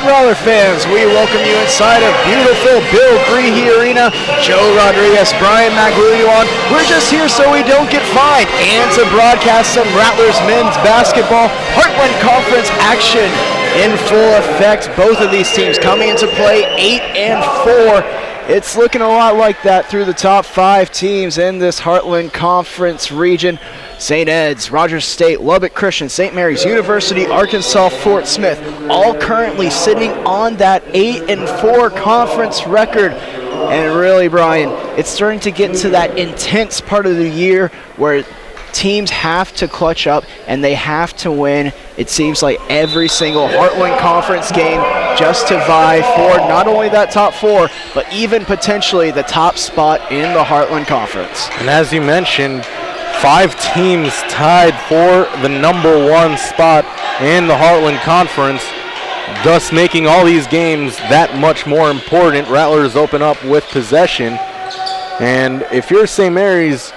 right, Rattler fans, we welcome you inside of beautiful Bill Greehey Arena. Joe Rodriguez, Brian Maglulio. We're just here so we don't get fined and to broadcast some Rattlers men's basketball Heartland Conference action in full effect. Both of these teams coming into play 8-4. It's looking a lot like that through the top 5 teams in this Heartland Conference region. St. Ed's, Rogers State, Lubbock Christian, St. Mary's University, Arkansas, Fort Smith, all currently sitting on that 8-4 conference record. And really, Brian, it's starting to get to that intense part of the year where teams have to clutch up and they have to win. It seems like every single Heartland Conference game just to vie for not only that top 4, but even potentially the top spot in the Heartland Conference. And as you mentioned, 5 teams tied for the #1 spot in the Heartland Conference, thus making all these games that much more important. Rattlers open up with possession, and if you're St. Mary's,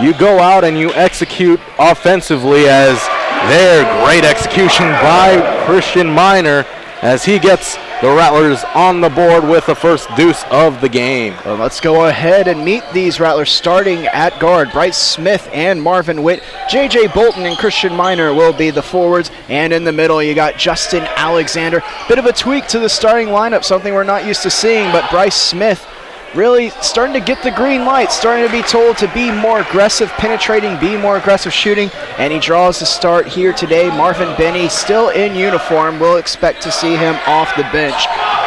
you go out and you execute offensively, as their great execution by Christian Minor as he gets the Rattlers on the board with the first deuce of the game. Well, let's go ahead and meet these Rattlers starting at guard. Bryce Smith and Marvin Witt. J.J. Bolton and Christian Minor will be the forwards. And in the middle, you got Justin Alexander. Bit of a tweak to the starting lineup, something we're not used to seeing, but Bryce Smith really starting to get the green light, starting to be told to be more aggressive penetrating, be more aggressive shooting, and he draws the start here today. Marvin Benny still in uniform. We'll expect to see him off the bench.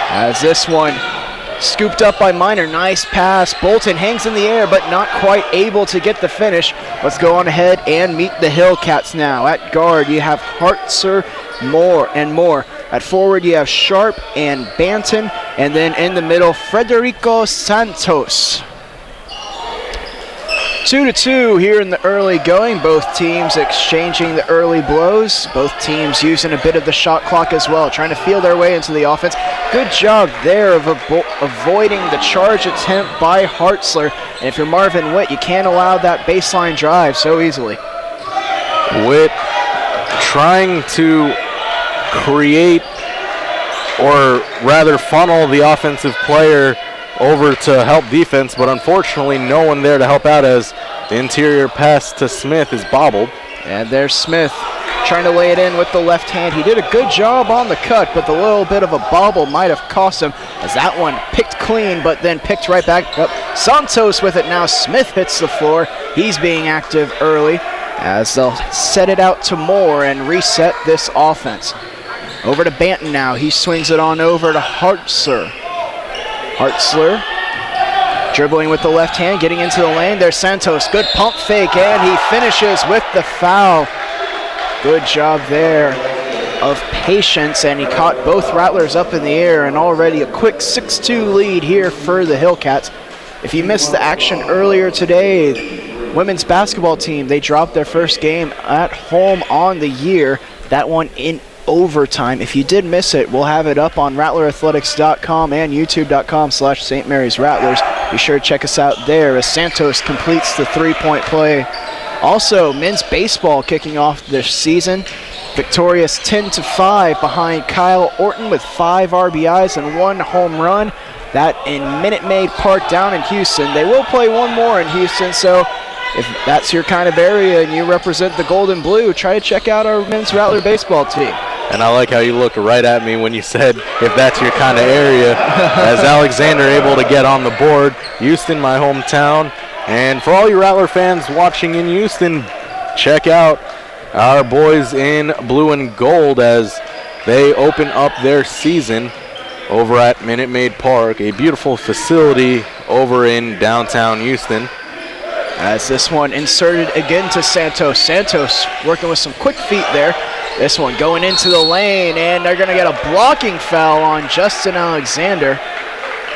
As this one scooped up by Minor, nice pass. Bolton hangs in the air, but not quite able to get the finish. Let's go on ahead and meet the Hillcats now. At guard, you have Hartzer, Moore, and Moore. At forward, you have Sharp and Banton. And then in the middle, Frederico Santos. 2-2 here in the early going. Both teams exchanging the early blows. Both teams using a bit of the shot clock as well, trying to feel their way into the offense. Good job there of avoiding the charge attempt by Hartzler. And if you're Marvin Witt, you can't allow that baseline drive so easily. Witt trying to create, or rather funnel the offensive player over to help defense, but unfortunately no one there to help out as the interior pass to Smith is bobbled. And there's Smith trying to lay it in with the left hand. He did a good job on the cut, but the little bit of a bobble might have cost him, as that one picked clean, but then picked right back up. Santos with it now. Smith hits the floor. He's being active early as they'll set it out to Moore and reset this offense. Over to Banton now. He swings it on over to Hartzler. Hartzler dribbling with the left hand, getting into the lane. There's Santos. Good pump fake, and he finishes with the foul. Good job there of patience, and he caught both Rattlers up in the air, and already a quick 6-2 lead here for the Hillcats. If you missed the action earlier today, women's basketball team, they dropped their first game at home on the year. That one in overtime. If you did miss it, we'll have it up on rattlerathletics.com and youtube.com/St. Mary's Rattlers. Be sure to check us out there as Santos completes the 3-point play. Also, men's baseball kicking off this season. Victorious 10-5 behind Kyle Orton with 5 RBIs and 1 home run. That in Minute Maid Park down in Houston. They will play one more in Houston, so if that's your kind of area and you represent the Gold and Blue, try to check out our men's Rattler baseball team. And I like how you looked right at me when you said, if that's your kind of area, as Alexander able to get on the board. Houston, my hometown. And for all you Rattler fans watching in Houston, check out our boys in blue and gold as they open up their season over at Minute Maid Park, a beautiful facility over in downtown Houston. As this one inserted again to Santos. Santos working with some quick feet there. This one going into the lane, and they're going to get a blocking foul on Justin Alexander.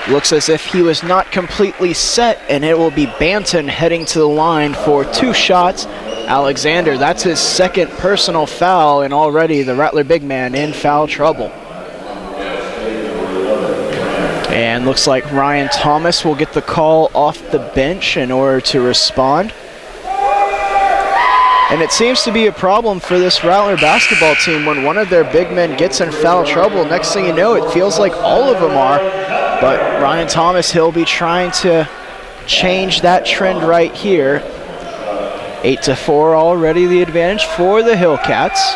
Looks as if he was not completely set, and it will be Banton heading to the line for 2 shots. Alexander, that's his second personal foul, and already the Rattler big man in foul trouble. And looks like Ryan Thomas will get the call off the bench in order to respond. And it seems to be a problem for this Rattler basketball team when one of their big men gets in foul trouble. Next thing you know, it feels like all of them are. But Ryan Thomas, he'll be trying to change that trend right here. 8-4 already the advantage for the Hillcats.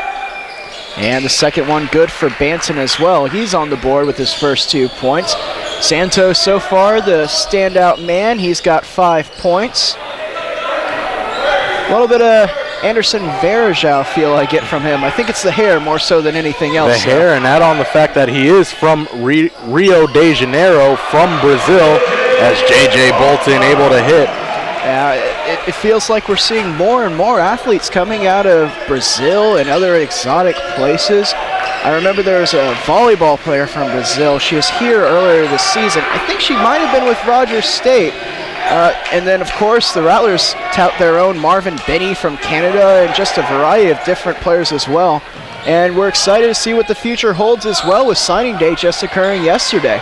And the second one good for Banton as well. He's on the board with his first 2 points. Santos so far the standout man. He's got 5 points. A little bit of Anderson Varejao feel I get from him. I think it's the hair more so than anything else. The hair, and add on the fact that he is from Rio de Janeiro, from Brazil, as J.J. Bolton able to hit. It feels like we're seeing more and more athletes coming out of Brazil and other exotic places. I remember there was a volleyball player from Brazil. She was here earlier this season. I think she might have been with Rogers State. And then, of course, the Rattlers tout their own Marvin Benny from Canada and just a variety of different players as well. And we're excited to see what the future holds as well with signing day just occurring yesterday.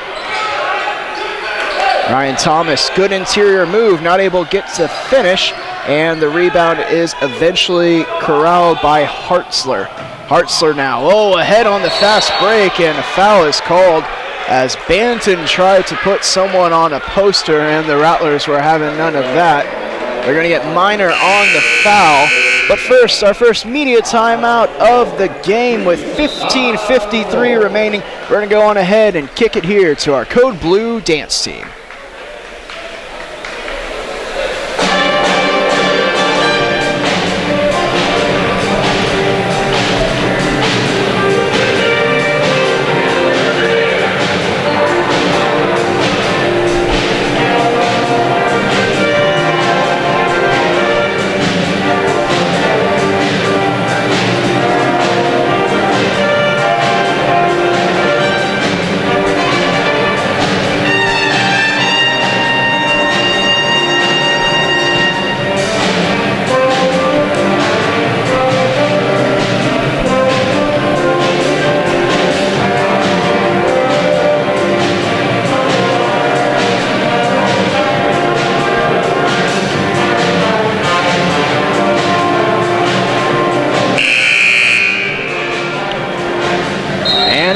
Ryan Thomas, good interior move, not able to get to finish, and the rebound is eventually corralled by Hartzler. Hartzler now, ahead on the fast break, and a foul is called as Banton tried to put someone on a poster, and the Rattlers were having none of that. They're going to get Minor on the foul. But first, our first media timeout of the game with 15:53 remaining. We're going to go on ahead and kick it here to our Code Blue dance team.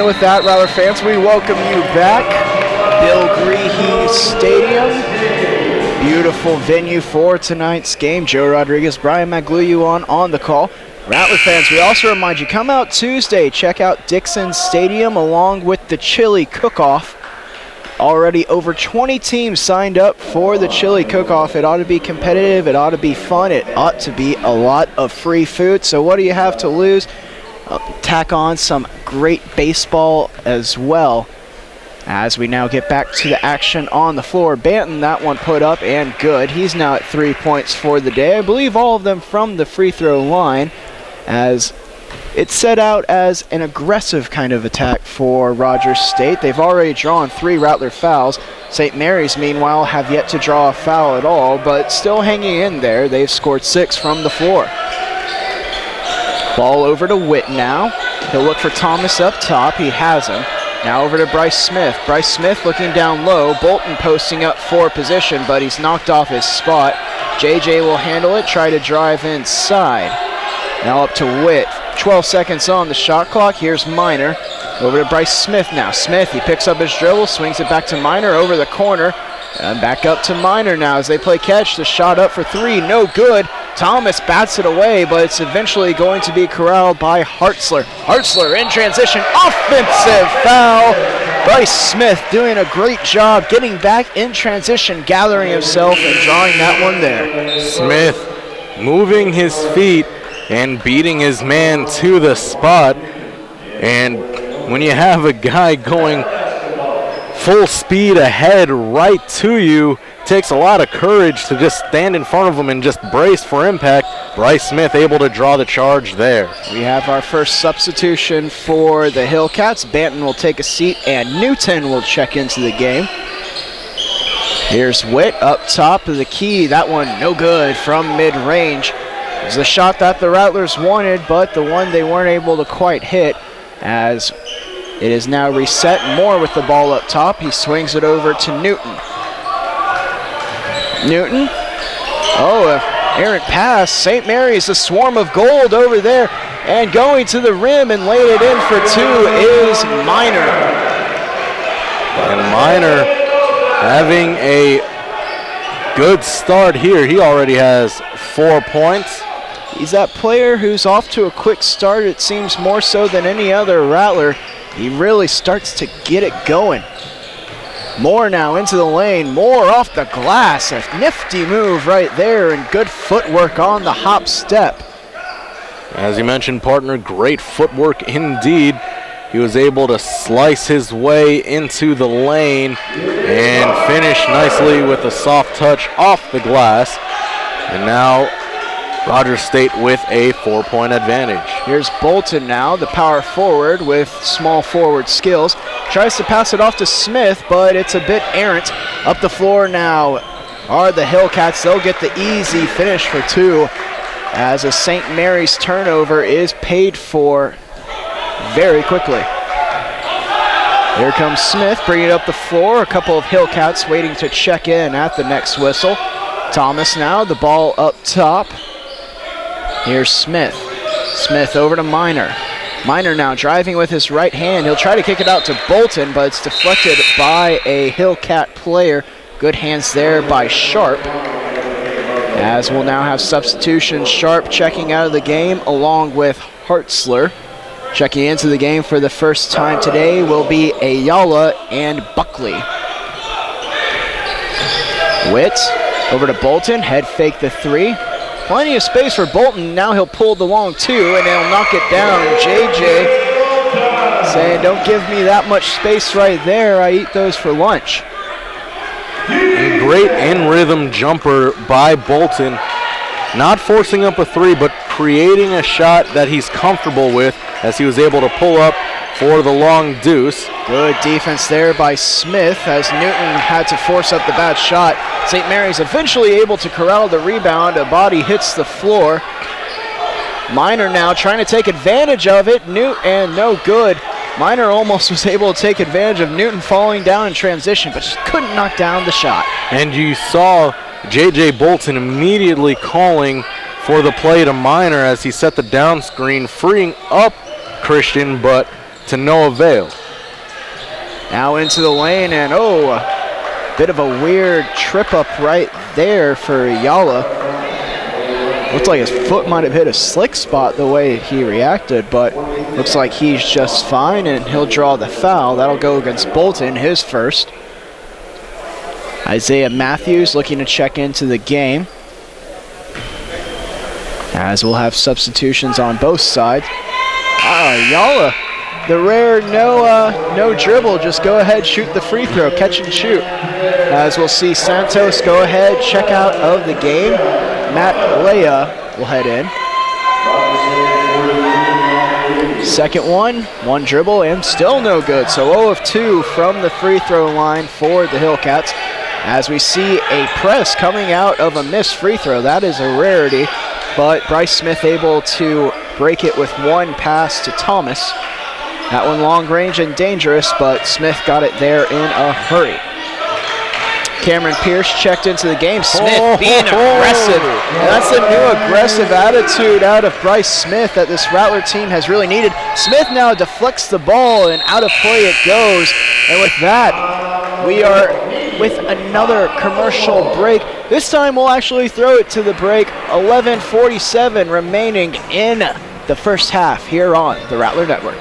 With that, Rattler fans, we welcome you back. Bill Greehey Stadium. Beautiful venue for tonight's game. Joe Rodriguez, Brian Magluyu on the call. Rattler fans, we also remind you, come out Tuesday, check out Dixon Stadium along with the Chili Cook-Off. Already over 20 teams signed up for the Chili Cook-Off. It ought to be competitive. It ought to be fun. It ought to be a lot of free food. So what do you have to lose? Tack on some great baseball as well as we now get back to the action on the floor. Banton, that one put up and good. He's now at 3 points for the day. I believe all of them from the free throw line, as it's set out as an aggressive kind of attack for Rogers State. They've already drawn 3 Rattler fouls. St. Mary's, meanwhile, have yet to draw a foul at all, but still hanging in there. They've scored 6 from the floor. Ball over to Witt now. He'll look for Thomas up top. He has him. Now over to Bryce Smith. Bryce Smith looking down low. Bolton posting up for position, but he's knocked off his spot. JJ will handle it, try to drive inside. Now up to Witt. 12 seconds on the shot clock. Here's Minor. Over to Bryce Smith now. Smith, he picks up his dribble, swings it back to Minor over the corner. And back up to Minor now as they play catch. The shot up for 3, no good. Thomas bats it away, but it's eventually going to be corralled by Hartzler. Hartzler in transition, offensive foul. Bryce Smith doing a great job getting back in transition, gathering himself and drawing that one there. Smith moving his feet and beating his man to the spot. And when you have a guy going full speed ahead right to you, takes a lot of courage to just stand in front of him and just brace for impact. Bryce Smith able to draw the charge there. We have our first substitution for the Hillcats. Banton will take a seat and Newton will check into the game. Here's Witt up top of the key. That one no good from mid-range. It was the shot that the Rattlers wanted, but the one they weren't able to quite hit, as it is now reset. Moore with the ball up top. He swings it over to Newton. Newton, Errant pass. St. Mary's, a swarm of gold over there. And going to the rim and laying it in for two is Minor. And Minor having a good start here. He already has 4 points. He's that player who's off to a quick start, it seems more so than any other Rattler. He really starts to get it going. Moore now into the lane. Moore off the glass. A nifty move right there and good footwork on the hop step. As you mentioned, partner, great footwork indeed. He was able to slice his way into the lane and finish nicely with a soft touch off the glass. And now Rogers State with a 4-point advantage. Here's Bolton now, the power forward with small forward skills. Tries to pass it off to Smith, but it's a bit errant. Up the floor now are the Hillcats. They'll get the easy finish for two, as a St. Mary's turnover is paid for very quickly. Here comes Smith, bringing it up the floor. A couple of Hillcats waiting to check in at the next whistle. Thomas now, the ball up top. Here's Smith. Smith over to Minor. Minor now driving with his right hand. He'll try to kick it out to Bolton, but it's deflected by a Hillcat player. Good hands there by Sharp. As we'll now have substitutions. Sharp checking out of the game along with Hartzler. Checking into the game for the first time today will be Ayala and Buckley. Witt over to Bolton. Head fake the three. Plenty of space for Bolton. Now he'll pull the long two, and he'll knock it down. JJ saying, don't give me that much space right there. I eat those for lunch. A great in-rhythm jumper by Bolton. Not forcing up a three, but creating a shot that he's comfortable with, as he was able to pull up for the long deuce. Good defense there by Smith, as Newton had to force up the bad shot. St. Mary's eventually able to corral the rebound. A body hits the floor. Minor now trying to take advantage of it. And no good. Minor almost was able to take advantage of Newton falling down in transition, but just couldn't knock down the shot. And you saw J.J. Bolton immediately calling for the play to Minor as he set the down screen, freeing up Christian, but to no avail. Now into the lane, and a bit of a weird trip up right there for Ayala. Looked like his foot might have hit a slick spot the way he reacted, but looks like he's just fine, and he'll draw the foul. That'll go against Bolton, his first. Isaiah Matthews looking to check into the game, as we'll have substitutions on both sides. Ayala, the rare no dribble, just go ahead, shoot the free throw, catch and shoot. As we'll see Santos go ahead, check out of the game. Matt Leah will head in. Second one dribble, and still no good. So 0 of 2 from the free throw line for the Hillcats. As we see a press coming out of a missed free throw. That is a rarity, but Bryce Smith able to break it with one pass to Thomas. That one long range and dangerous, but Smith got it there in a hurry. Cameron Pierce checked into the game. Smith being aggressive. And that's the new aggressive attitude out of Bryce Smith that this Rattler team has really needed. Smith now deflects the ball, and out of play it goes. And with that, we are with another commercial break. This time we'll actually throw it to the break. 11:47 remaining in the first half here on the Rattler Network.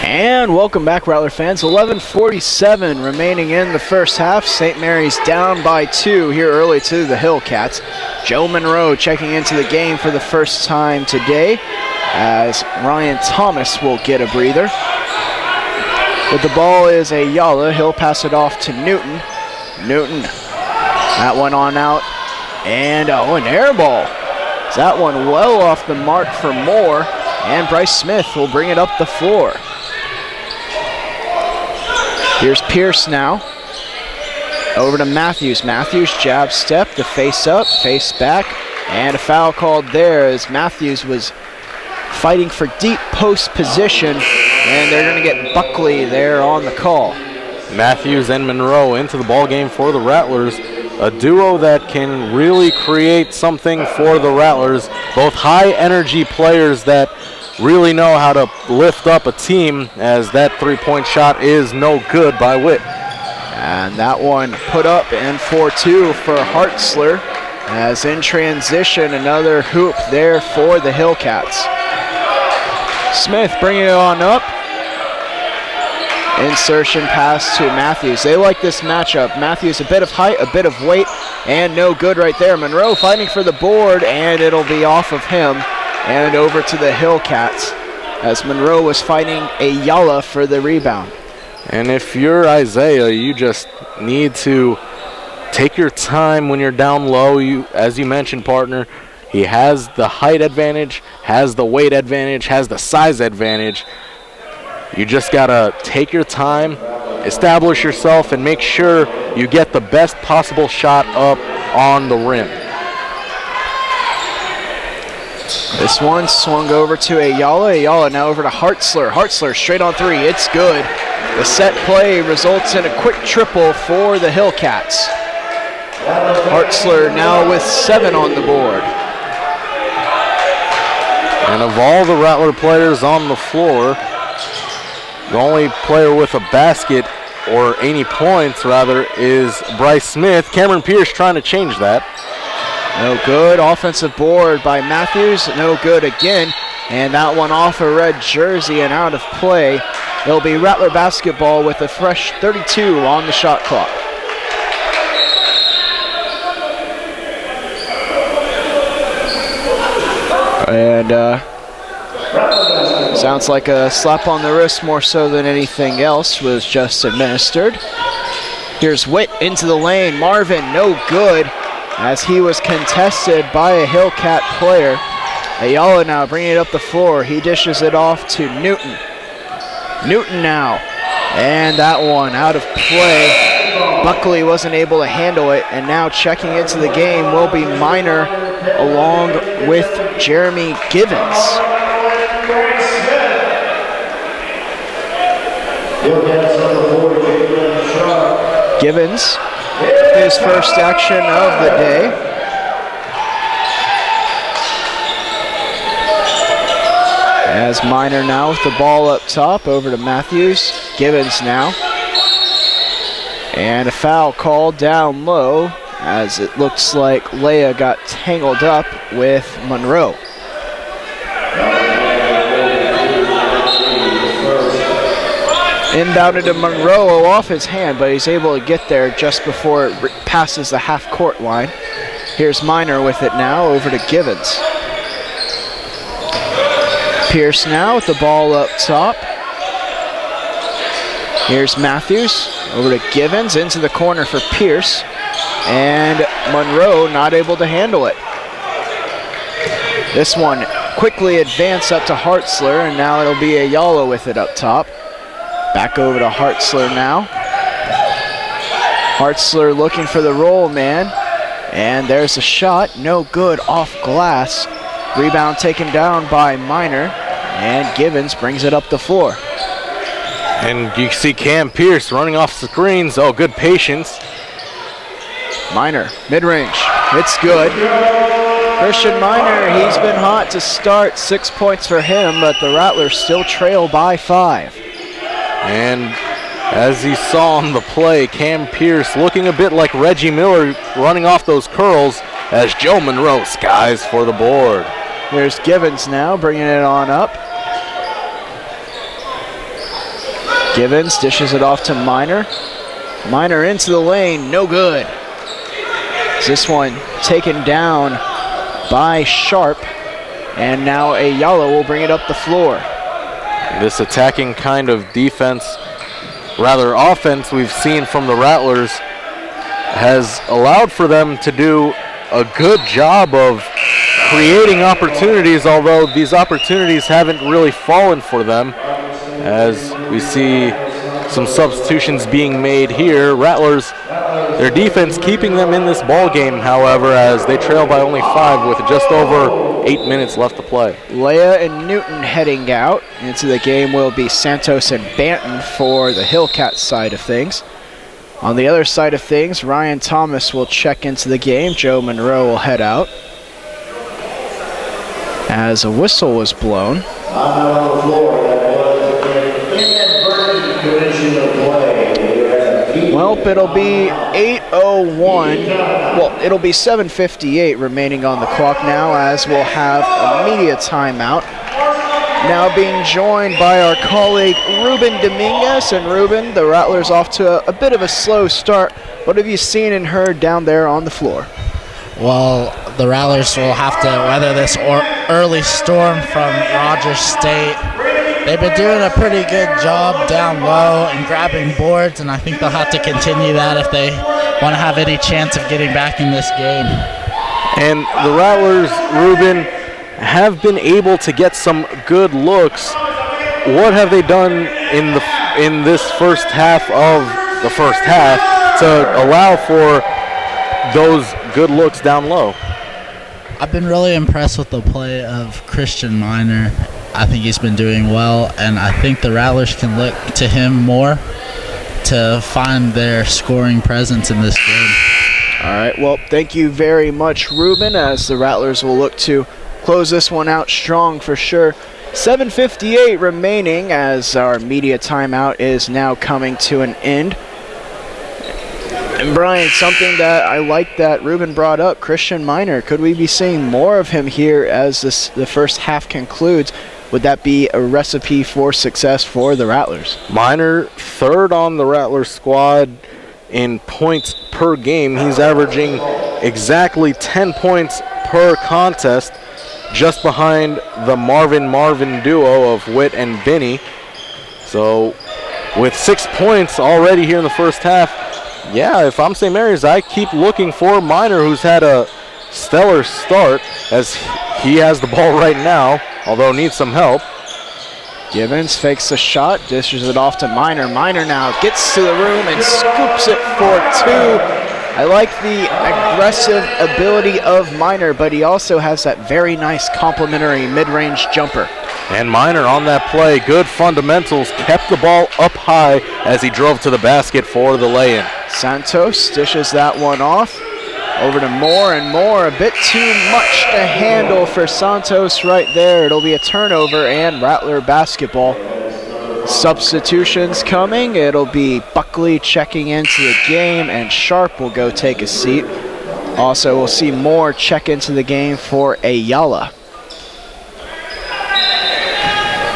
And welcome back, Rattler fans. 11:47 remaining in the first half. St. Mary's down by 2 here early to the Hillcats. Joe Monroe checking into the game for the first time today, as Ryan Thomas will get a breather. But the ball is Ayala. He'll pass it off to Newton. Newton, that one on out. And an air ball. That one well off the mark for Moore. And Bryce Smith will bring it up the floor. Here's Pierce now. Over to Matthews. Matthews, jab step, the face up, face back, and a foul called there as Matthews was fighting for deep post position, and they're going to get Buckley there on the call. Matthews and Monroe into the ball game for the Rattlers, a duo that can really create something for the Rattlers, both high energy players that really know how to lift up a team, as that three-point shot is no good by Witt. And that one put up and 4-2 for Hartzler, as in transition another hoop there for the Hillcats. Smith bringing it on up. Insertion pass to Matthews. They like this matchup. Matthews a bit of height, a bit of weight, and no good right there. Monroe fighting for the board, and it'll be off of him and over to the Hillcats, as Monroe was fighting Ayala for the rebound. And if you're Isaiah, you just need to take your time when you're down low. As you mentioned, partner, he has the height advantage, has the weight advantage, has the size advantage. You just got to take your time, establish yourself, and make sure you get the best possible shot up on the rim. This one swung over to Ayala. Ayala now over to Hartzler. Hartzler straight on three. It's good. The set play results in a quick triple for the Hillcats. Hartzler now with 7 on the board. And of all the Rattler players on the floor, the only player with a basket, or any points rather, is Bryce Smith. Cameron Pierce trying to change that. No good. Offensive board by Matthews. No good again. And that one off a red jersey and out of play. It'll be Rattler basketball with a fresh 32 on the shot clock. And sounds like a slap on the wrist more so than anything else was just administered. Here's Witt into the lane. Marvin, no good, as he was contested by a Hillcat player. Ayala now bringing it up the floor. He dishes it off to Newton. Newton now, and that one out of play. Buckley wasn't able to handle it, and now checking into the game will be Minor along with Jeremy Givens. Givens, his first action of the day. As Minor now with the ball up top, over to Matthews. Givens now. And a foul called down low, as it looks like Leia got tangled up with Monroe. Inbounded to Monroe off his hand, but he's able to get there just before it passes the half-court line. Here's Minor with it now, over to Givens. Pierce now with the ball up top. Here's Matthews, over to Givens, into the corner for Pierce. And Monroe not able to handle it. This one quickly advanced up to Hartzler, and now it'll be Ayala with it up top. Back over to Hartzler now. Hartzler looking for the roll man. And there's a shot, no good, off glass. Rebound taken down by Minor, and Givens brings it up the floor. And you see Cam Pierce running off screens. Oh, good patience. Minor, mid-range, it's good. Christian Minor, he's been hot to start. 6 points for him, but the Rattlers still trail by 5. And as you saw on the play, Cam Pierce looking a bit like Reggie Miller running off those curls, as Joe Monroe skies for the board. There's Givens now bringing it on up. Givens dishes it off to Minor. Minor into the lane, no good. This one taken down by Sharp, and now Ayala will bring it up the floor. This attacking kind of defense, rather offense, we've seen from the Rattlers has allowed for them to do a good job of creating opportunities, although these opportunities haven't really fallen for them, as we see some substitutions being made here. Rattlers, their defense keeping them in this ball game, however, as they trail by only 5 with just over 8 minutes left to play. Leah and Newton heading out. Into the game will be Santos and Banton for the Hillcats side of things. On the other side of things, Ryan Thomas will check into the game. Joe Monroe will head out as a whistle was blown. Well, it'll be 8:01. Well, it'll be 7:58 remaining on the clock now, as we'll have a media timeout. Now being joined by our colleague Ruben Dominguez. And Ruben, the Rattlers off to a bit of a slow start. What have you seen and heard down there on the floor? Well, the Rattlers will have to weather this early storm from Rogers State. They've been doing a pretty good job down low and grabbing boards, and I think they'll have to continue that if they want to have any chance of getting back in this game. And the Rattlers, Ruben, have been able to get some good looks. What have they done in this first half of the first half to allow for those good looks down low? I've been really impressed with the play of Christian Minor. I think he's been doing well, and I think the Rattlers can look to him more to find their scoring presence in this game. All right, well, thank you very much, Ruben, as the Rattlers will look to close this one out strong for sure. 7:58 remaining as our media timeout is now coming to an end. And Brian, something that I like that Ruben brought up, Christian Minor. Could we be seeing more of him here as the first half concludes? Would that be a recipe for success for the Rattlers? Minor, third on the Rattlers squad in points per game. He's averaging exactly 10 points per contest, just behind the Marvin duo of Witt and Binney. So with 6 points already here in the first half, yeah, if I'm St. Mary's, I keep looking for Minor, who's had a stellar start, as he has the ball right now, although needs some help. Givens fakes the shot, dishes it off to Minor. Minor now gets to the room and scoops it for 2. I like the aggressive ability of Minor, but he also has that very nice complimentary mid-range jumper. And Minor on that play, good fundamentals, kept the ball up high as he drove to the basket for the lay-in. Santos dishes that one off. Over to Moore, and Moore, a bit too much to handle for Santos right there. It'll be a turnover and Rattler basketball. Substitutions coming. It'll be Buckley checking into the game, and Sharp will go take a seat. Also, we'll see Moore check into the game for Ayala.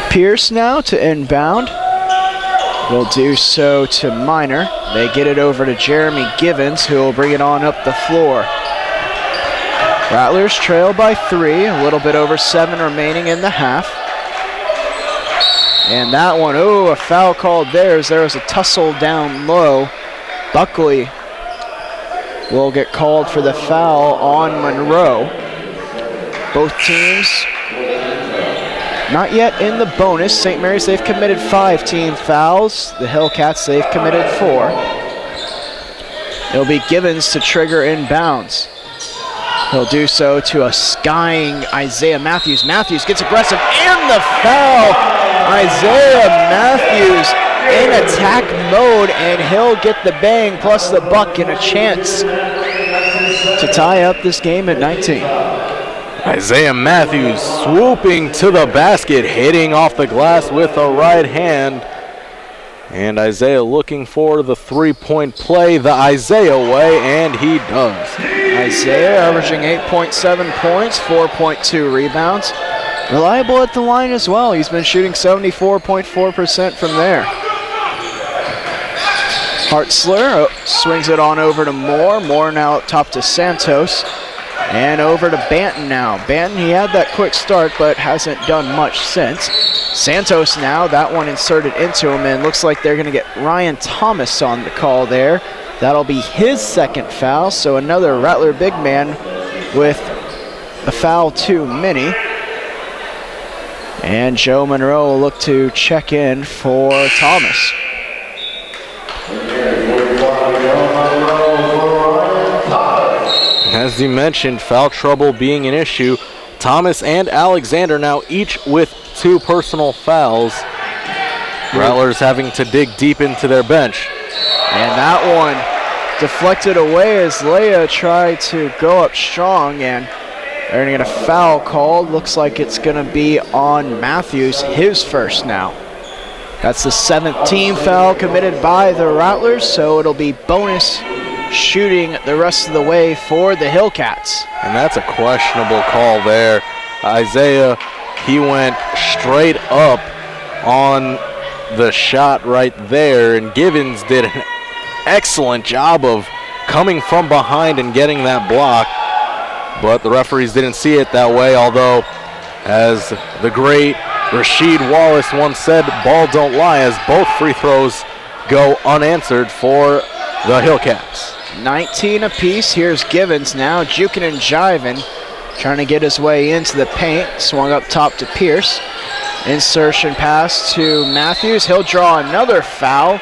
Pierce now to inbound. Will do so to Minor. They get it over to Jeremy Givens, who will bring it on up the floor. Rattlers trail by 3, a little bit over 7 remaining in the half. And that one, oh, a foul called there as there was a tussle down low. Buckley will get called for the foul on Monroe. Both teams not yet in the bonus. St. Mary's, they've committed 5 team fouls. The Hillcats, they've committed 4. It'll be Givens to trigger inbounds. He'll do so to a skying Isaiah Matthews. Matthews gets aggressive, and the foul. Isaiah Matthews in attack mode, and he'll get the bang plus the buck and a chance to tie up this game at 19. Isaiah Matthews swooping to the basket, hitting off the glass with a right hand. And Isaiah looking for the three-point play the Isaiah way, and he does. Isaiah averaging 8.7 points, 4.2 rebounds. Reliable at the line as well. He's been shooting 74.4% from there. Hartzler swings it on over to Moore. Moore now up top to Santos. And over to Banton now. Banton, he had that quick start, but hasn't done much since. Santos now, that one inserted into him, and looks like they're going to get Ryan Thomas on the call there. That'll be his second foul, so another Rattler big man with a foul too many. And Joe Monroe will look to check in for Thomas. As you mentioned, foul trouble being an issue. Thomas and Alexander now each with 2 personal fouls. Rattlers having to dig deep into their bench. And that one deflected away as Leia tried to go up strong, and they're going to get a foul called. Looks like it's going to be on Matthews, his first now. That's the 7th team foul committed by the Rattlers, so it'll be bonus shooting the rest of the way for the Hillcats. And that's a questionable call there. Isaiah, he went straight up on the shot right there, and Givens did an excellent job of coming from behind and getting that block, but the referees didn't see it that way, although, as the great Rasheed Wallace once said, ball don't lie, as both free throws go unanswered for the Hillcats. 19 apiece. Here's Givens now, juking and jiving, trying to get his way into the paint. Swung up top to Pierce. Insertion pass to Matthews. He'll draw another foul,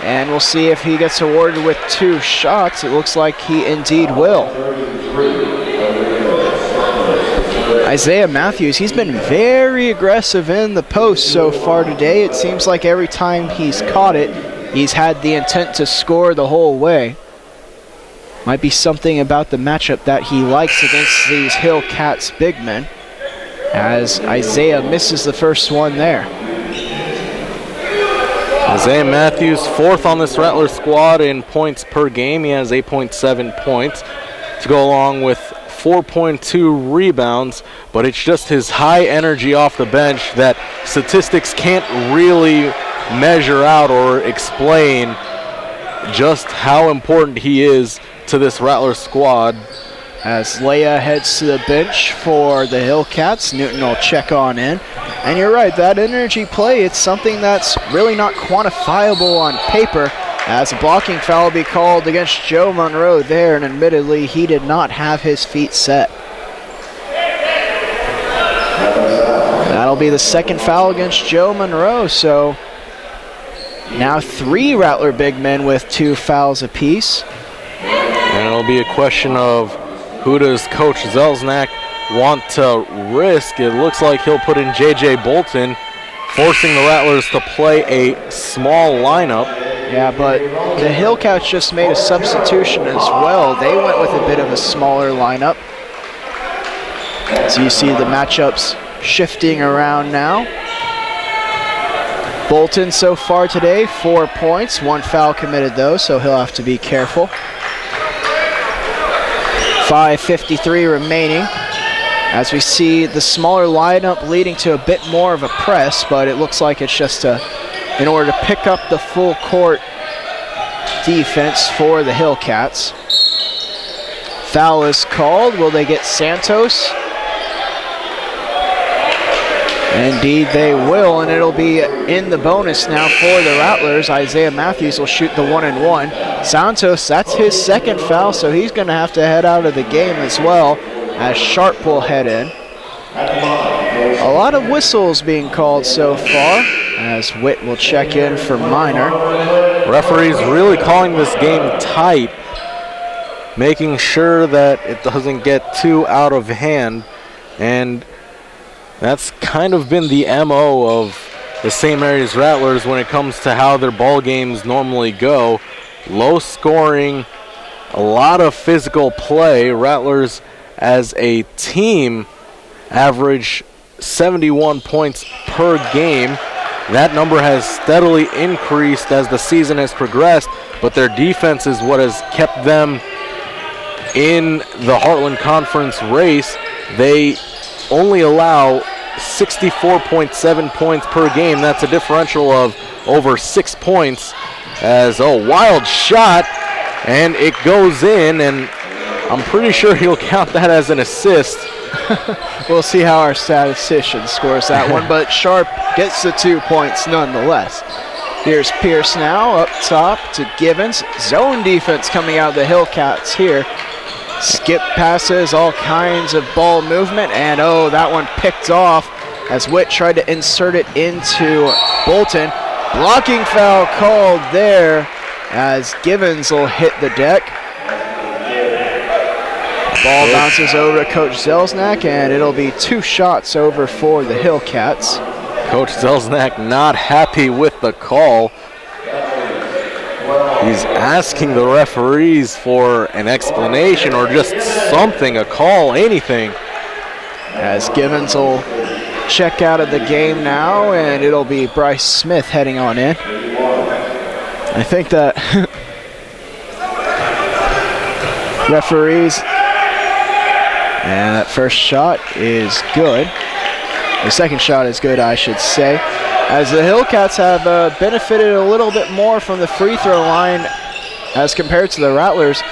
and we'll see if he gets awarded with 2 shots. It looks like he indeed will. Isaiah Matthews, he's been very aggressive in the post so far today. It seems like every time he's caught it, he's had the intent to score the whole way. Might be something about the matchup that he likes against these Hillcats big men, as Isaiah misses the first one there. Isaiah Matthews, 4th on this Rattler squad in points per game. He has 8.7 points to go along with 4.2 rebounds, but it's just his high energy off the bench that statistics can't really measure out or explain just how important he is to this Rattler squad. As Leia heads to the bench for the Hillcats, Newton will check on in. And you're right, that energy play, it's something that's really not quantifiable on paper, as a blocking foul will be called against Joe Monroe there, and admittedly, he did not have his feet set. That'll be the second foul against Joe Monroe, so now 3 Rattler big men with 2 fouls apiece. And it'll be a question of who does Coach Zelznak want to risk. It looks like he'll put in J.J. Bolton, forcing the Rattlers to play a small lineup. Yeah, but the Hillcats just made a substitution as well. They went with a bit of a smaller lineup. So you see the matchups shifting around now. Bolton so far today, 4 points, 1 foul committed though, so he'll have to be careful. 5:53 remaining, as we see the smaller lineup leading to a bit more of a press, but it looks like it's just in order to pick up the full court defense for the Hillcats. Foul is called. Will they get Santos? Indeed they will, and it'll be in the bonus now for the Rattlers. Isaiah Matthews will shoot the 1-and-1. Santos, that's his second foul, so he's going to have to head out of the game as well, as Sharp will head in. A lot of whistles being called so far, as Witt will check in for Minor. Referees really calling this game tight, making sure that it doesn't get too out of hand, and that's kind of been the MO of the St. Mary's Rattlers when it comes to how their ball games normally go. Low scoring, a lot of physical play. Rattlers as a team average 71 points per game. That number has steadily increased as the season has progressed, but their defense is what has kept them in the Heartland Conference race. They only allow 64.7 points per game. That's a differential of over 6 points. as a wild shot, and it goes in, and I'm pretty sure he'll count that as an assist. We'll see how our statistician scores that one, but Sharp gets the 2 points nonetheless. Here's Pierce now up top to Givens. Zone defense coming out of the Hillcats here. Skip passes, all kinds of ball movement, and oh, that one picked off as Witt tried to insert it into Bolton. Blocking foul called there as Givens will hit the deck. Ball bounces over to Coach Zelznak, and it'll be 2 shots over for the Hillcats. Coach Zelznak not happy with the call. He's asking the referees for an explanation or just something, a call, anything. As Givens will check out of the game now, and it'll be Bryce Smith heading on in. I think that referees, and that first shot is good. The second shot is good, I should say. As the Hillcats have benefited a little bit more from the free throw line as compared to the Rattlers.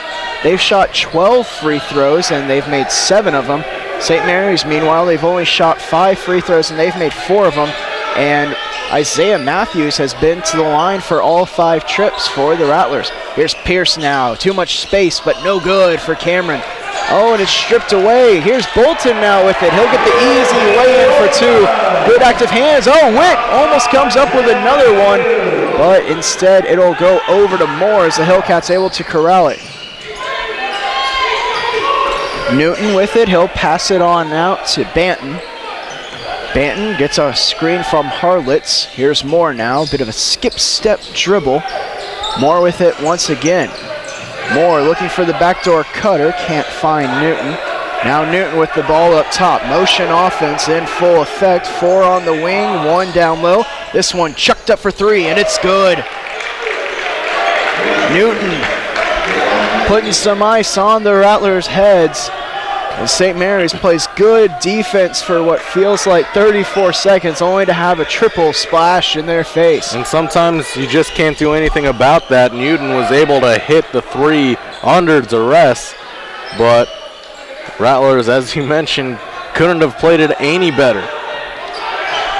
They've shot 12 free throws and they've made 7 of them. St. Mary's, meanwhile, they've only shot 5 free throws and they've made 4 of them. And Isaiah Matthews has been to the line for all 5 trips for the Rattlers. Here's Pierce now. Too much space, but no good for Cameron. Oh, and it's stripped away. Here's Bolton now with it. He'll get the easy way in for 2. Good active hands. Oh, Witt almost comes up with another one, but instead it'll go over to Moore as the Hillcats able to corral it. Newton with it. He'll pass it on out to Banton. Banton gets a screen from Harlitz. Here's Moore now. Bit of a skip-step dribble. Moore with it once again. Moore looking for the backdoor cutter, can't find Newton. Now Newton with the ball up top. Motion offense in full effect. 4 on the wing, 1 down low. This one chucked up for 3, and it's good. Newton putting some ice on the Rattlers' heads. And St. Mary's plays good defense for what feels like 34 seconds, only to have a triple splash in their face. And sometimes you just can't do anything about that. Newton was able to hit the 3 under duress, but Rattlers, as you mentioned, couldn't have played it any better.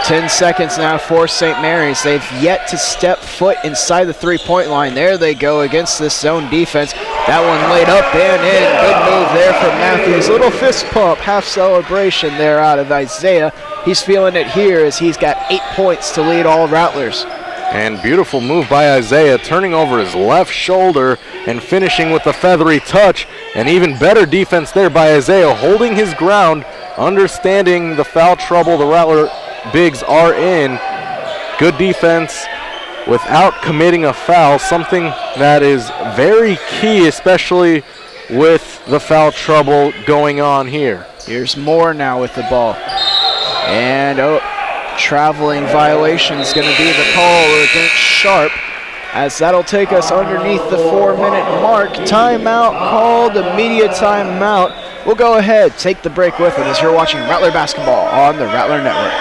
10 seconds now for St. Mary's. They've yet to step foot inside the 3-point line. There they go against this zone defense. That one laid up and in. Good move there from Matthews. Little fist pump, half celebration there out of Isaiah. He's feeling it here as he's got 8 points to lead all Rattlers. And beautiful move by Isaiah, turning over his left shoulder and finishing with a feathery touch. And even better defense there by Isaiah, holding his ground, understanding the foul trouble the Rattler bigs are in. Good defense without committing a foul, something that is very key, especially with the foul trouble going on here. Here's Moore now with the ball. And traveling violation is going to be the call against Sharp, as that'll take us underneath the 4-minute mark. Timeout called, immediate timeout. We'll go ahead, take the break with it as you're watching Rattler basketball on the Rattler Network.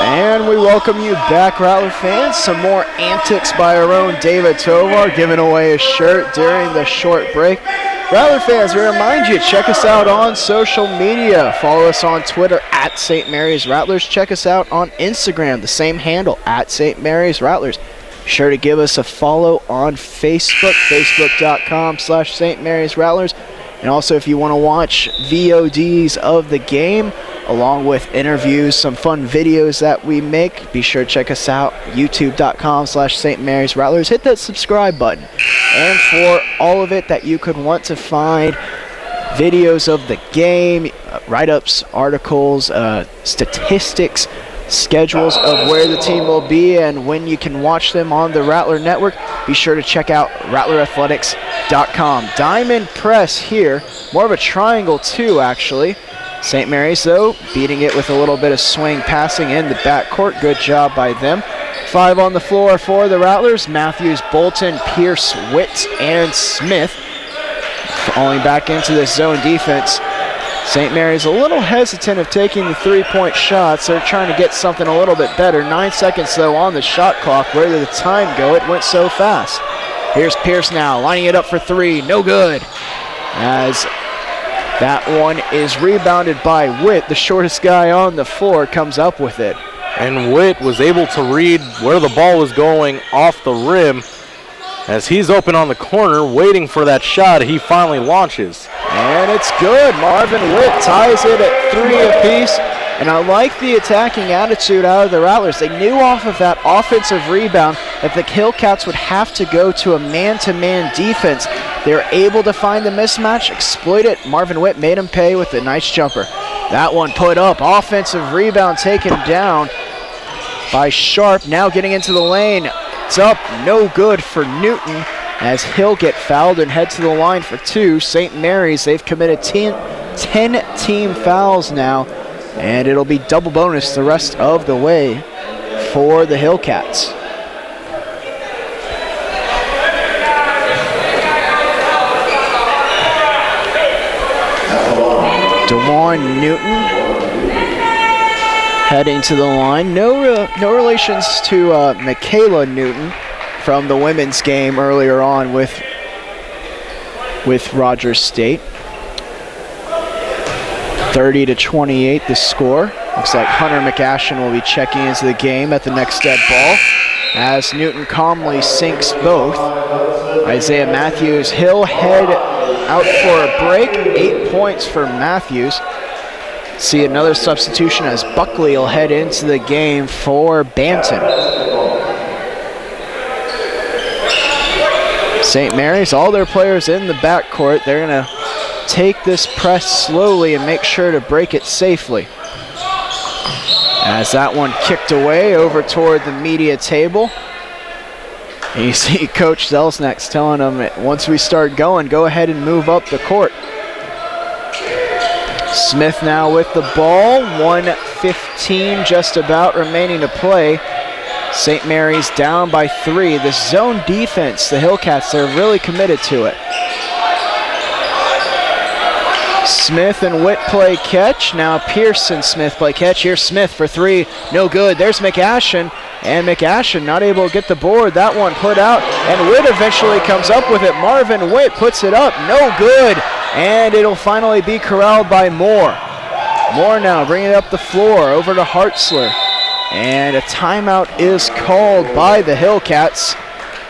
And we welcome you back, Rattler fans. Some more antics by our own David Tovar, giving away his shirt during the short break. Rattler fans, we remind you, check us out on social media. Follow us on Twitter at St. Mary's Rattlers. Check us out on Instagram, the same handle, at St. Mary's Rattlers. Be sure to give us a follow on Facebook, facebook.com/St. Mary's Rattlers. And also, if you want to watch VODs of the game, along with interviews, some fun videos that we make, be sure to check us out, youtube.com/St. Mary's Rattlers. Hit that subscribe button. And for all of it that you could want to find, videos of the game, write-ups, articles, statistics, schedules of where the team will be and when you can watch them on the Rattler Network, be sure to check out rattlerathletics.com. Diamond press here, more of a triangle too, actually. St. Mary's, though, beating it with a little bit of swing passing in the backcourt. Good job by them. 5 on the floor for the Rattlers. Matthews, Bolton, Pierce, Witt, and Smith. Falling back into this zone defense. St. Mary's a little hesitant of taking the three-point shots. They're trying to get something a little bit better. 9 seconds, though, on the shot clock. Where did the time go? It went so fast. Here's Pierce now, lining it up for 3. No good. As that one is rebounded by Witt. The shortest guy on the floor comes up with it. And Witt was able to read where the ball was going off the rim. As he's open on the corner, waiting for that shot, he finally launches. And it's good. Marvin Witt ties it at 3 apiece. And I like the attacking attitude out of the Rattlers. They knew off of that offensive rebound that the Hillcats would have to go to a man-to-man defense. They were able to find the mismatch, exploit it. Marvin Witt made him pay with a nice jumper. That one put up. Offensive rebound taken down by Sharp. Now getting into the lane. It's up. No good for Newton as he'll get fouled and head to the line for 2. St. Mary's, they've committed 10 team fouls now. And it'll be double bonus the rest of the way for the Hillcats. DeJuan Newton heading to the line. No relations to Michaela Newton from the women's game earlier on with Rogers State. 30-28 the score. Looks like Hunter McAshen will be checking into the game at the next dead ball as Newton calmly sinks both. Isaiah Matthews, he'll head out for a break. 8 points for Matthews. See another substitution as Buckley will head into the game for Banton. St. Mary's, all their players in the backcourt. They're going to take this press slowly and make sure to break it safely. As that one kicked away over toward the media table. And you see Coach Zelsnack's telling them that once we start going, go ahead and move up the court. Smith now with the ball. 1:15 just about remaining to play. St. Mary's down by 3. The zone defense, the Hillcats, they're really committed to it. Smith and Witt play catch. Now Pierce and Smith play catch. Here's Smith for 3. No good. There's McAshen. And McAshen not able to get the board. That one put out. And Witt eventually comes up with it. Marvin Witt puts it up. No good. And it'll finally be corralled by Moore. Moore now bringing it up the floor over to Hartzler. And a timeout is called by the Hillcats.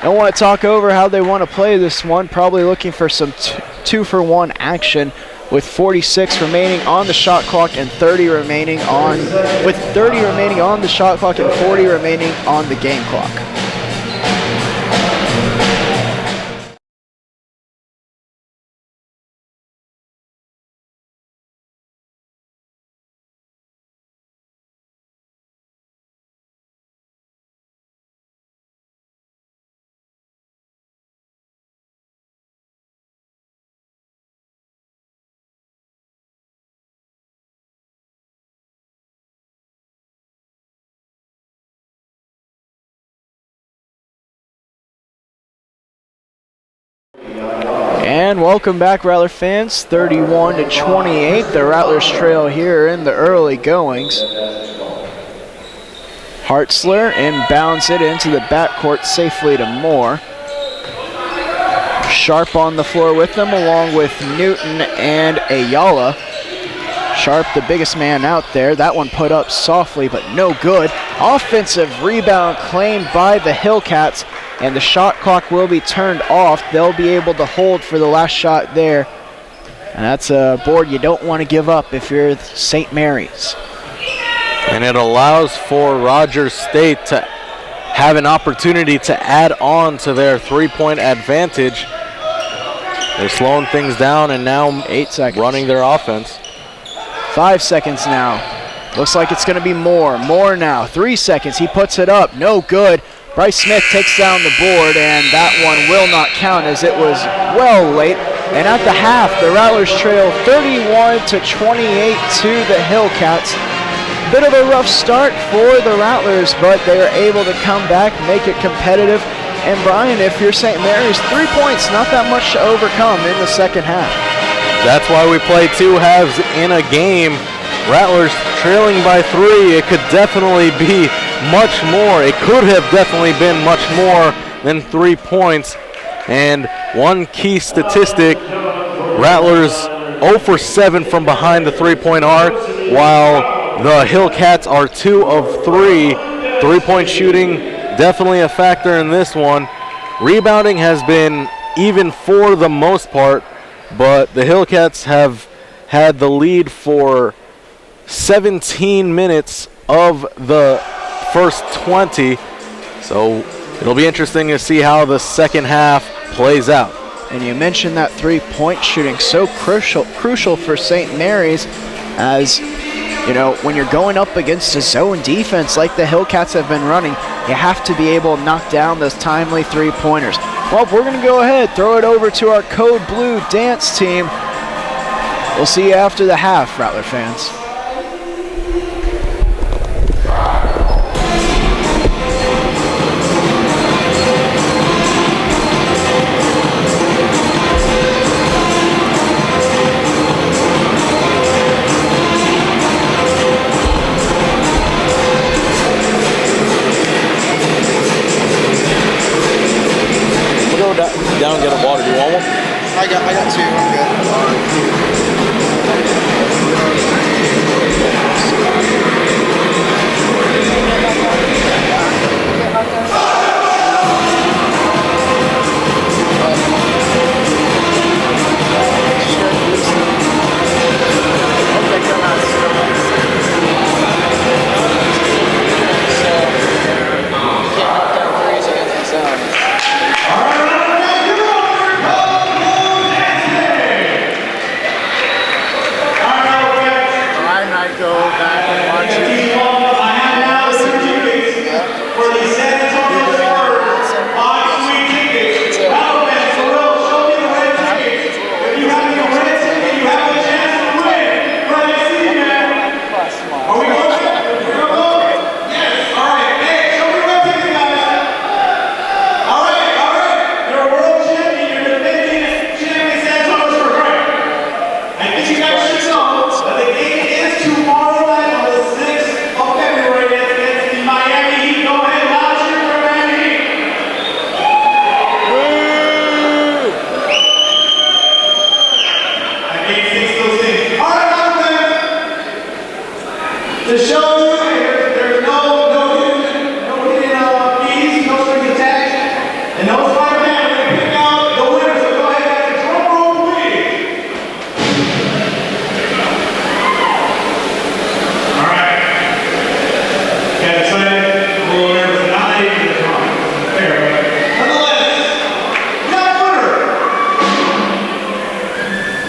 Don't want to talk over how they want to play this one. Probably looking for some 2-for-1 action. With 46 remaining on the shot clock and 30 remaining on the shot clock and 40 remaining on the game clock. And welcome back, Rattler fans. 31-28, the Rattlers trail here in the early goings. Hartzler inbounds it into the backcourt safely to Moore. Sharp on the floor with them, along with Newton and Ayala. Sharp, the biggest man out there. That one put up softly, but no good. Offensive rebound claimed by the Hillcats. And the shot clock will be turned off. They'll be able to hold for the last shot there. And that's a board you don't want to give up if you're St. Mary's. And it allows for Rogers State to have an opportunity to add on to their three-point advantage. They're slowing things down and now 8 seconds. Running their offense. 5 seconds now. Looks like it's going to be Moore. Moore now, 3 seconds. He puts it up. No good. Bryce Smith takes down the board, and that one will not count as it was well late. And at the half, the Rattlers trail 31-28 to the Hillcats. Bit of a rough start for the Rattlers, but they are able to come back, make it competitive. And Brian, if you're St. Mary's, 3 points, not that much to overcome in the second half. That's why we play 2 halves in a game. Rattlers trailing by 3. It could definitely be much more. It could have definitely been much more than 3 points. And one key statistic, Rattlers 0 for 7 from behind the 3-point arc, while the Hillcats are 2 of 3. 3-point shooting definitely a factor in this one. Rebounding has been even for the most part, but the Hillcats have had the lead for 17 minutes of the first 20. So it'll be interesting to see how the second half plays out. And you mentioned that 3-point shooting, so crucial for St. Mary's, as you know, when you're going up against a zone defense like the Hillcats have been running, you have to be able to knock down those timely 3-pointers. Well, we're going to go ahead, throw it over to our Code Blue dance team. We'll see you after the half, Rattler fans. Down and get a water. Do you want one? I got 2. I'm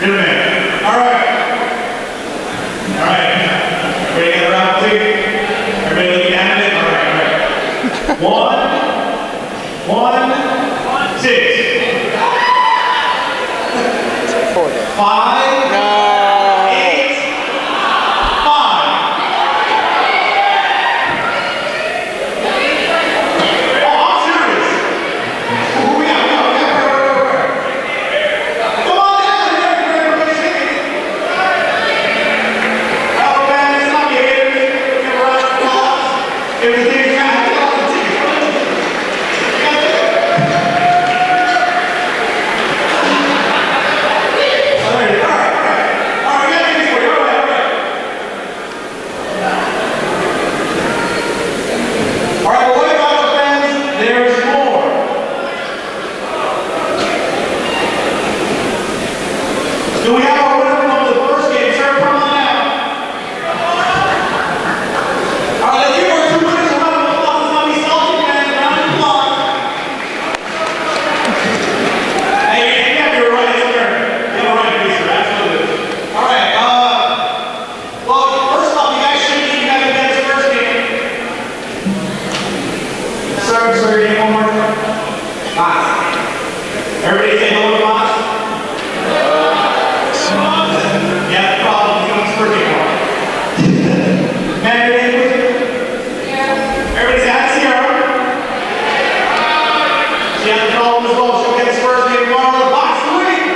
good. All right. start your game one more time. Moss. Everybody say hello to Moss. Yeah, the problem. He's going to first game one. Man, your name please? Yeah. Everybody say hi to Sierra. She has the problem as well. She'll get his first game one on the box of the week.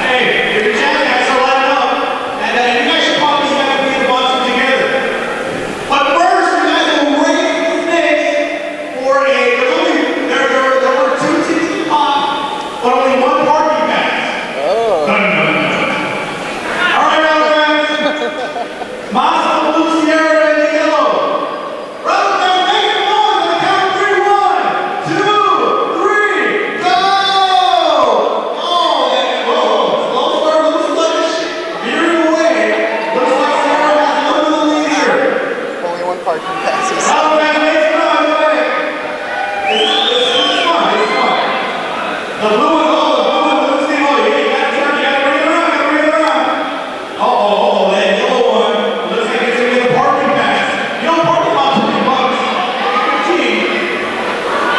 Hey, if you're chatting, guys, so line it up. And you guys should probably be in the box together. But first, you guys will rate the snakes for a. There were 2 teams in the pot, but only 1 parking pass. Oh. All right, now, friends. Mazda, blue, Sierra, and the yellow. Rather than make it long, on the count of 3, 1, 2, 3, go! Oh, slow start, a little sluggish. Veering away. Looks like Sierra has a little bit of the lead here. Only 1 parking passes. Rather than make it long, go ahead. This is fun. It's fun. The blue one, blue team, you got to turn, you got to bring it around, that yellow one, looks like it's going to get a parking pass. You don't park about $20. 15.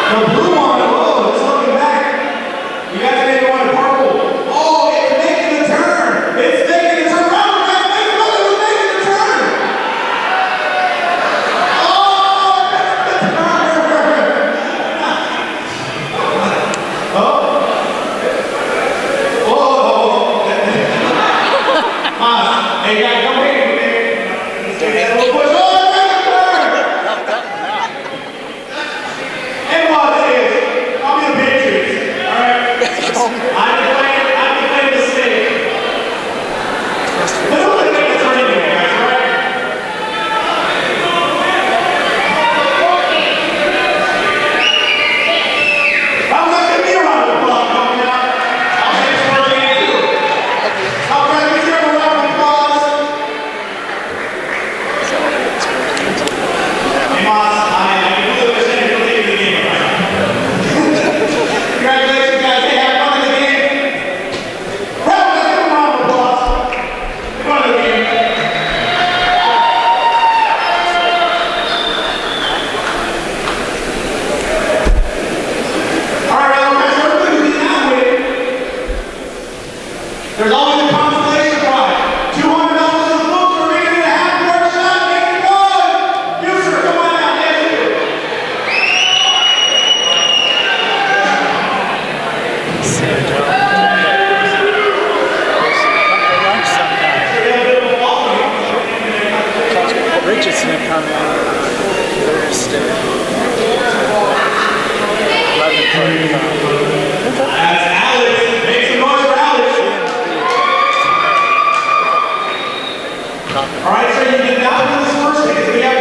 The blue one, it's looking back. You guys maybe want to park. Oh, it's making the turn. It's making the turn. Round back, it's making the turn. Oh, that's the turn. Hey, guys, come here. And watch this. I'll be the Patriots. All right? I'm playing the snake. This will make the turn anyway, guys, all right? I'm not going to be around the block, coming out. I'll take this first game, too. I'll try to give a round of applause. Hey, Moss, I completely understand you're leaving the game right now. Congratulations, guys. Hey, have fun in the game. Bravo, let's give a round of applause. Have fun in the game. All right, guys, everybody who's not winning, there's always a consolation prize. $200 in the books for making it a half-court shot. Make it one. You, sir, come on out. Yes, you. Richardson come in. First, 11:45. That's Alex. Make some noise for Alex. All right, so you did not win this first game. So we have